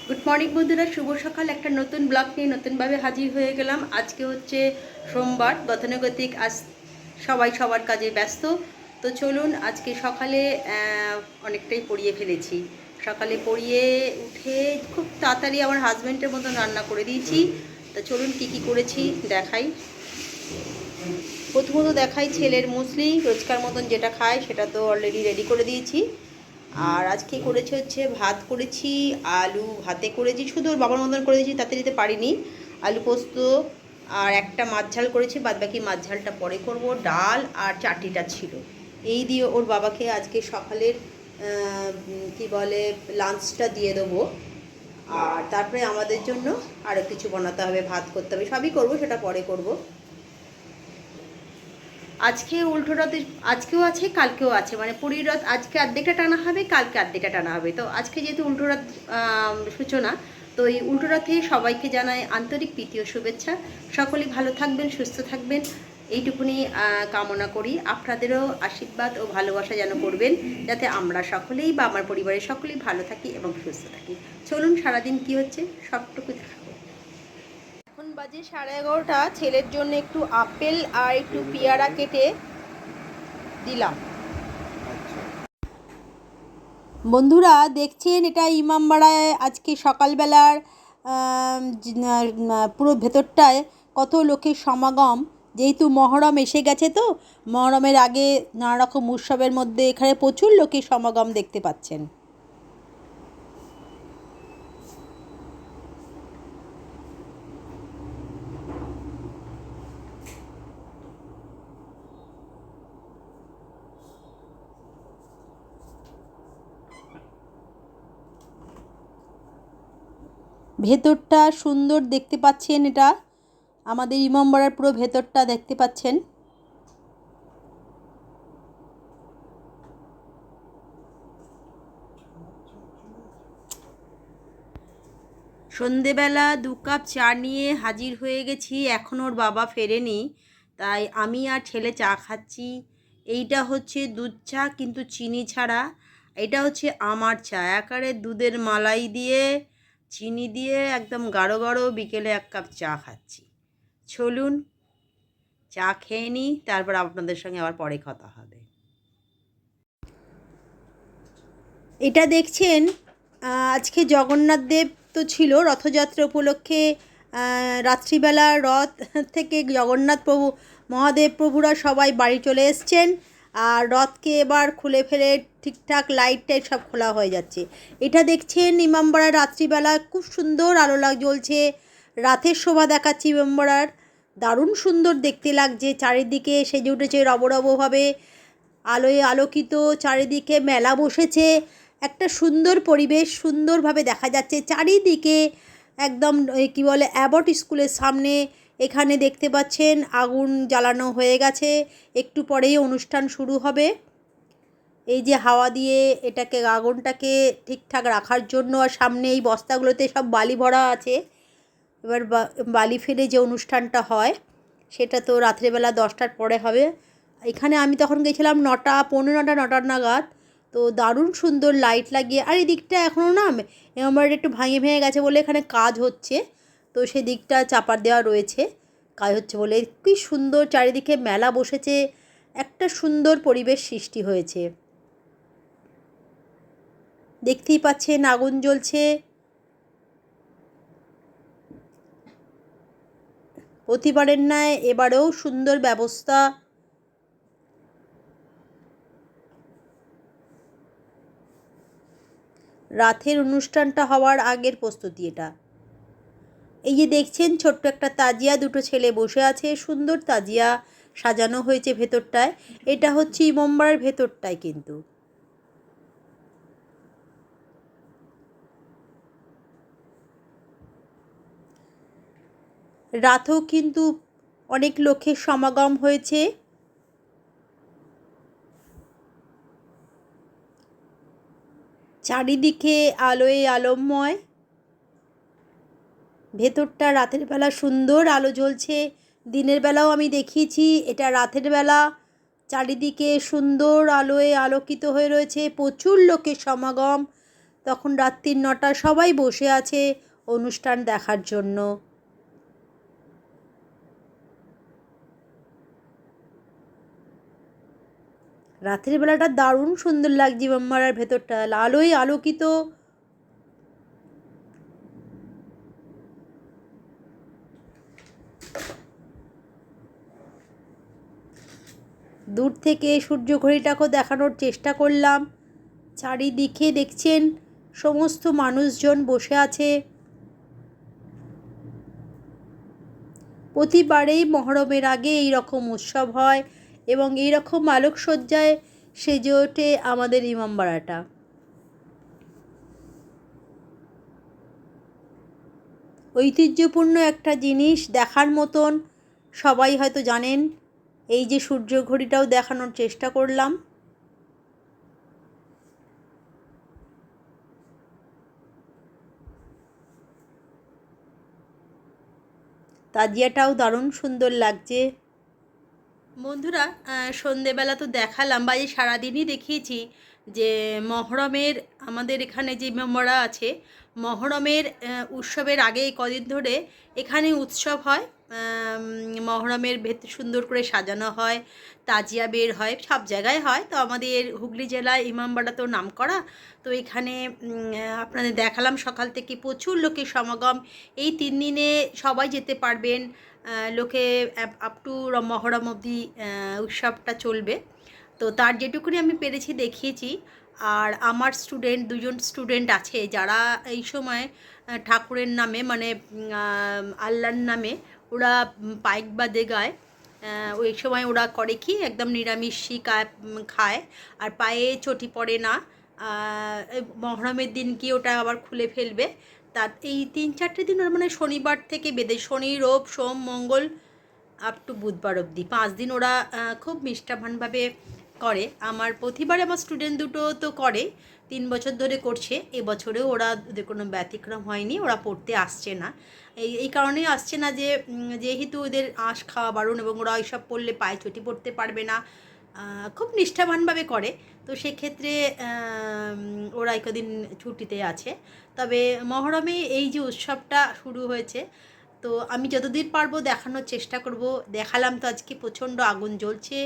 Good morning বন্ধুরা, শুভ সকাল। একটা নতুন ব্লগ নিয়ে নতুনভাবে হাজির হয়ে গেলাম। আজকে হচ্ছে সোমবার, গতানুগতিক আজ সবাই সবার কাজে ব্যস্ত। তো চলুন, আজকে সকালে অনেকটাই পড়িয়ে ফেলেছি। সকালে পড়িয়ে উঠে খুব তাড়াতাড়ি আমার হাজব্যান্ডের মতন রান্না করে দিয়েছি। তো চলুন কি কি করেছি দেখাই। প্রথমত দেখাই ছেলের মুসলি, রোজকার মতন যেটা খায় সেটা তো অলরেডি রেডি করে দিয়েছি। আর আজকে করেছি হচ্ছে ভাত করেছি, আলু ভাতে করেছি, শুধু ওর বাবার মতন করে দিয়েছি, তাতে দিতে পারিনি। আলু পোস্ত আর একটা মাছ ঝাল করেছি, বাদবাকি মাছ ঝালটা পরে করব। ডাল আর চাটনিটা ছিল। এই দিয়ে ওর বাবাকে আজকে সকালের কি বলে লাঞ্চটা দিয়ে দেবো। আর তারপরে আমাদের জন্য আরও কিছু বানাতে হবে, ভাত করতে হবে, সবই করব, সেটা পরে করব। আজকে উল্টো রথ আজকেও আছে, কালকেও আছে, মানে পুরীর রথ আজকে অর্ধেকটা টানা হবে, কালকে অর্ধেকটা টানা হবে। তো আজকে যেহেতু উল্টো রথ সূচনা, তো এই উল্টো রথে সবাইকে জানাই আন্তরিক প্রীতি ও শুভেচ্ছা। সকলেই ভালো থাকবেন, সুস্থ থাকবেন, এইটুকুনি কামনা করি। আপনাদেরও আশীর্বাদ ও ভালোবাসা যেন করবেন, যাতে আমরা সকলেই বা আমার পরিবারের সকলেই ভালো থাকি এবং সুস্থ থাকি। চলুন সারাদিন কি হচ্ছে সবটুকু দেখাবো। এখন বাজে 11:30। ছেলের জন্য একটু আপেল আর একটু পেয়ারা কেটে দিলাম। বন্ধুরা দেখছেন, এটা ইমামবাড়ায় আজকে সকালবেলার পুরো ভেতরটায় কত লোকের সমাগম। যেহেতু মহরম এসে গেছে, তো মহরমের আগে নানা রকম উৎসবের মধ্যে এখানে প্রচুর লোকের সমাগম দেখতে পাচ্ছেন। ভেতরটা সুন্দর দেখতে পাচ্ছেন, এটা আমাদের ইমামবাড়ার পুরো ভেতরটা দেখতে পাচ্ছেন। সন্ধেবেলা 2 কাপ চা নিয়ে হাজির হয়ে গেছি। এখনও ওর বাবা ফেরেনি, তাই আমি আর ছেলে চা খাচ্ছি। এইটা হচ্ছে দুধ চা, কিন্তু চিনি ছাড়া। এটা হচ্ছে আমার চা, একেবারে দুধের মালাই দিয়ে চিনি দিয়ে একদম গাঢ় গাঢ় বিকেলে 1 কাপ চা খাচ্ছি। চলুন চা খেয়ে নিই, তারপর আপনাদের সঙ্গে আবার পরে কথা হবে। এটা দেখছেন, আজকে জগন্নাথ দেব তো ছিল রথযাত্রা উপলক্ষে। রাত্রিবেলা রথ থেকে জগন্নাথ প্রভু, মহাদেব প্রভুরা সবাই বাড়ি চলে এসছেন। আর রথকে এবার খুলে ফেলে ঠিকঠাক লাইট টাইট সব খোলা হয়ে যাচ্ছে। এটা দেখছেন ইমামবাড়ার রাত্রিবেলা খুব সুন্দর আলো জ্বলছে। রাতের শোভা দেখাচ্ছি ইমামবাড়ার, দারুণ সুন্দর দেখতে লাগছে। চারিদিকে সেজে উঠেছে রবরবভাবে, আলোয় আলোকিত, চারিদিকে মেলা বসেছে। একটা সুন্দর পরিবেশ, সুন্দরভাবে দেখা যাচ্ছে চারিদিকে। একদম কি বলে অ্যাবট স্কুলের সামনে এখানে দেখতে পাচ্ছেন আগুন জ্বালানো হয়ে গেছে, একটু পরেই অনুষ্ঠান শুরু হবে। এই যে হাওয়া দিয়ে এটাকে আগুনটাকে ঠিকঠাক রাখার জন্য, আর সামনে এই বস্তাগুলোতে সব বালি ভরা আছে। এবার বালি ফেলে যে অনুষ্ঠানটা হয় সেটা তো রাত্রেবেলা 10টার পরে হবে। এখানে আমি তখন গেছিলাম 9টা, 9:15, 9টা নাগাদ। তো দারুণ সুন্দর লাইট লাগিয়ে, আর এই দিকটা এখনও না আমার একটু ভেঙে ভেঙে গেছে বলে এখানে কাজ হচ্ছে, তো সেদিকটা চাপা দেওয়া রয়েছে। কাজ হচ্ছে বলে কী সুন্দর চারিদিকে মেলা বসেছে, একটা সুন্দর পরিবেশ সৃষ্টি হয়েছে। দেখতেই পাচ্ছেন আগুন জ্বলছে। প্রতিবারের ন্যায় এবারেও সুন্দর ব্যবস্থা। রাতের অনুষ্ঠানটা হওয়ার আগের প্রস্তুতি এটা। এই যে দেখছেন ছোট্ট একটা তাজিয়া, 2টো ছেলে বসে আছে, সুন্দর তাজিয়া সাজানো হয়েছে ভেতরটায়। এটা হচ্ছে ইমামবাড়ার ভেতরটায়, কিন্তু রাতেও কিন্তু অনেক লোকের সমাগম হয়েছে। চারিদিকে আলোয় আলোময়, ভেতরটা রাতের বেলা সুন্দর আলো জ্বলছে। দিনের বেলাও আমি দেখিয়েছি, এটা রাতের বেলা চারিদিকে সুন্দর আলোয় আলোকিত হয়ে রয়েছে, প্রচুর লোকের সমাগম। তো তখন রাত্রির 9টা, সবাই বসে আছে অনুষ্ঠান দেখার জন্য। রাতের বেলাটা দারুণ সুন্দর লাগছে, ইমামবাড়ার ভেতরটা আলোয় আলোকিত। দূর থেকে সূর্য ঘড়িটাকেও দেখানোর চেষ্টা করলাম। চারিদিকে দেখছেন সমস্ত মানুষজন বসে আছে। প্রতিবারেই মহরমের আগে এই রকম উৎসব হয় এবং এই রকম আলোকসজ্জায় সেজে ওঠে আমাদের ইমামবাড়াটা। ঐতিহ্যপূর্ণ একটা জিনিস, দেখার মতন, সবাই হয়তো জানেন। এই যে সূর্য ঘড়িটাও দেখানোর চেষ্টা করলাম। তাজিয়াটাও দারুণ সুন্দর লাগছে। বন্ধুরা, সন্ধেবেলা তো দেখালাম বা এই সারাদিনই দেখিয়েছি যে মহরমের আমাদের এখানে যে ইমামবাড়া আছে, মহরমের উৎসবের আগে কদিন ধরে এখানে উৎসব হয়। মহরমের সুন্দর করে সাজানো হয়, তাজিয়া বের হয়, সব জায়গায় হয়। তো আমাদের হুগলি জেলায় ইমামবাড়া তো নামকরা। তো এখানে আপনাদের দেখালাম সকাল থেকে প্রচুর লোকের সমাগম। এই 3 দিনে সবাই যেতে পারবেন। লোকে আপ টু মহরম অবধি উৎসবটা চলবে। তো তার যেটুকুনি আমি পেরেছি দেখিয়েছি। আর আমার দুজন স্টুডেন্ট আছে যারা এই সময় ঠাকুরের নামে মানে আল্লাহর নামে ওরা পাইক বাদে গায়। ওই সময় ওরা করে কি, একদম নিরামিষই খায় আর পায়ে চটি পড়ে না। মহরমের দিন কি ওটা আবার খুলে ফেলবে। তার এই 3-4টে দিন ওরা মানে শনিবার থেকে বেঁধে, শনি রোব সোম মঙ্গল আপ টু বুধবার অবধি 5 দিন ওরা খুব নিষ্ঠাবানভাবে করে। প্রতিবারে আমার স্টুডেন্ট দুটো তো করে, 3 বছর ধরে করছে। এবছরেও ওরা ওদের কোনো ব্যতিক্রম হয়নি, ওরা পড়তে আসছে না। এই কারণেই আসছে না যে যেহেতু ওদের আঁশ খাওয়া বারণ এবং ওরা ওইসব পড়লে পায়ে চটি পড়তে পারবে না। খুব নিষ্ঠাবানভাবে করে। তো সেক্ষেত্রে ওরা কদিন ছুটিতে আছে। তবে মহরমে এই যে উৎসবটা শুরু হয়েছে, তো আমি যতদূর পারবো দেখানোর চেষ্টা করব। দেখালাম তো আজকে প্রচণ্ড আগুন জ্বলছে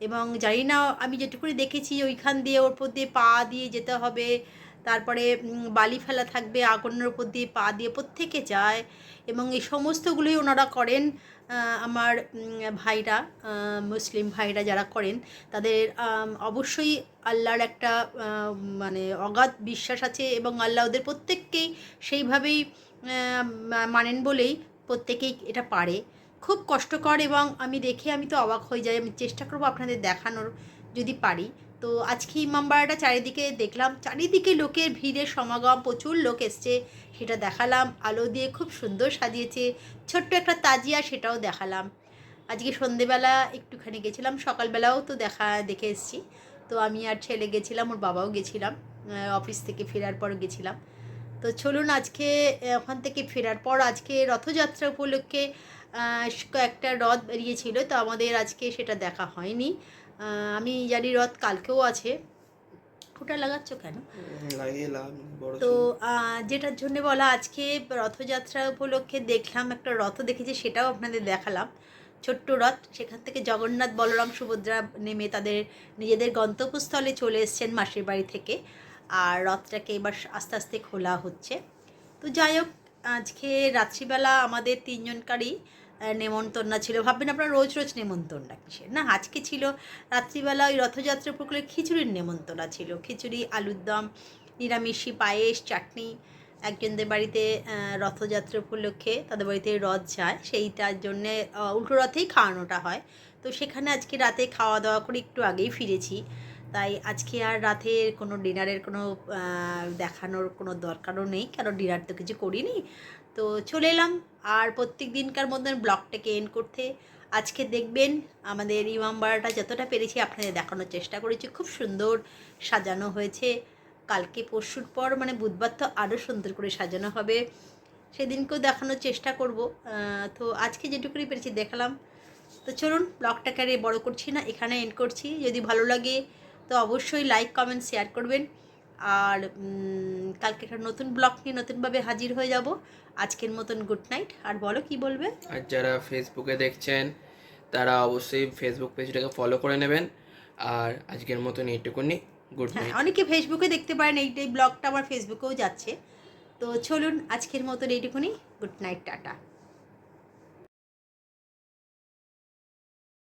এবং জানি না, আমি যেটুকুনি দেখেছি ওইখান দিয়ে ওর উপর দিয়ে পা দিয়ে যেতে হবে। তারপরে বালি ফেলা থাকবে, আগুনের উপর দিয়ে পা দিয়ে প্রত্যেকে যায় এবং এই সমস্তগুলোই ওনারা করেন। আমার ভাইরা, মুসলিম ভাইরা যারা করেন, তাদের অবশ্যই আল্লাহর একটা মানে অগাধ বিশ্বাস আছে এবং আল্লাহ ওদের প্রত্যেককেই সেইভাবেই মানেন বলেই প্রত্যেকেই এটা পারে। খুব কষ্টকর এবং আমি তো অবাক হয়ে যাই। আমি চেষ্টা করব আপনাদের দেখানোর যদি পারি। তো আজকে ইমামবাড়াটা চারিদিকে দেখলাম, চারিদিকে লোকের ভিড়ের সমাগম, প্রচুর লোক এসছে, সেটা দেখালাম। আলো দিয়ে খুব সুন্দর সাজিয়েছে, ছোট্ট একটা তাজিয়া, সেটাও দেখালাম। আজকে সন্ধেবেলা একটুখানি গেছিলাম, সকালবেলাও তো দেখে এসেছি। তো আমি আর ছেলে গেছিলাম, ওর বাবাও গেছিলাম, অফিস থেকে ফেরার পর গেছিলাম। তো চলুন, আজকে ওখান থেকে ফেরার পর আজকে রথযাত্রা উপলক্ষে একটা রথ বেরিয়েছিল, তো আমাদের আজকে সেটা দেখা হয়নি। আমি জানি রথ কালকেও আছে। ওটা লাগাচ্ছ কেন? তো যেটার জন্য বলা, আজকে রথযাত্রা উপলক্ষে দেখলাম একটা রথ দেখেছি, সেটাও আপনাদের দেখালাম। ছোট্ট রথ, সেখান থেকে জগন্নাথ বলরাম সুভদ্রা নেমে তাদের নিজেদের গন্তব্যস্থলে চলে এসছেন মাসির বাড়ি থেকে। আর রথটাকে এবার আস্তে আস্তে খোলা হচ্ছে। তো যাই হোক, আজকে রাত্রিবেলা আমাদের 3জনকারই নেমন্তন্ন ছিল। ভাববেন আপনারা রোজ রোজ নেমন্তন্ন কিসের, না আজকে ছিল রাত্রিবেলা ওই রথযাত্রা উপলক্ষে খিচুড়ির নেমন্তন্ন ছিল। খিচুড়ি, আলুর দম, নিরামিষি, পায়েস, চাটনি। একজনদের বাড়িতে রথযাত্রা উপলক্ষে তাদের বাড়িতে রথ যায়, সেইটার জন্যে উল্টো রথেই খাওয়ানোটা হয়। তো সেখানে আজকে রাতে খাওয়া দাওয়া করে একটু আগেই ফিরেছি। তাই আজকে আর রাতের কোনো ডিনারের কোনো দেখানোর কোনো দরকারও নেই, কারণ ডিনার তো কিছু করিনি। তো চলে এলাম আর প্রত্যেক দিনকার মতন ব্লগটাকে এন্ড করতে। আজকে দেখবেন আমাদের ইমামবাড়াটা যতটা পেরেছি আপনাদের দেখানোর চেষ্টা করেছি। খুব সুন্দর সাজানো হয়েছে। কালকে পরশুর পর মানে বুধবার তো আরও সুন্দর করে সাজানো হবে, সেদিনকেও দেখানোর চেষ্টা করব। তো আজকে যেটুকুনি পেরেছি দেখালাম। তো চলুন, ব্লগটাকে আর বড়ো করছি না, এখানে এন্ড করছি। যদি ভালো লাগে তো অবশ্যই লাইক কমেন্ট শেয়ার করবেন। আর কালকে একটা নতুন ব্লগ নিয়ে নতুনভাবে হাজির হয়ে যাব। আজকের মতন গুড নাইট। আর বলো কি বলবে? আর যারা ফেসবুকে দেখছেন তারা অবশ্যই ফেসবুক পেজটাকে ফলো করে নেবেন। আর আজকের মতন এইটুকুনি, গুড হ্যাঁ, নাইট। অনেকে ফেসবুকে দেখতে পারেন, এই ব্লগটা আমার ফেসবুকেও যাচ্ছে। তো চলুন আজকের মতন এইটুকুনি, গুড নাইট, টাটা।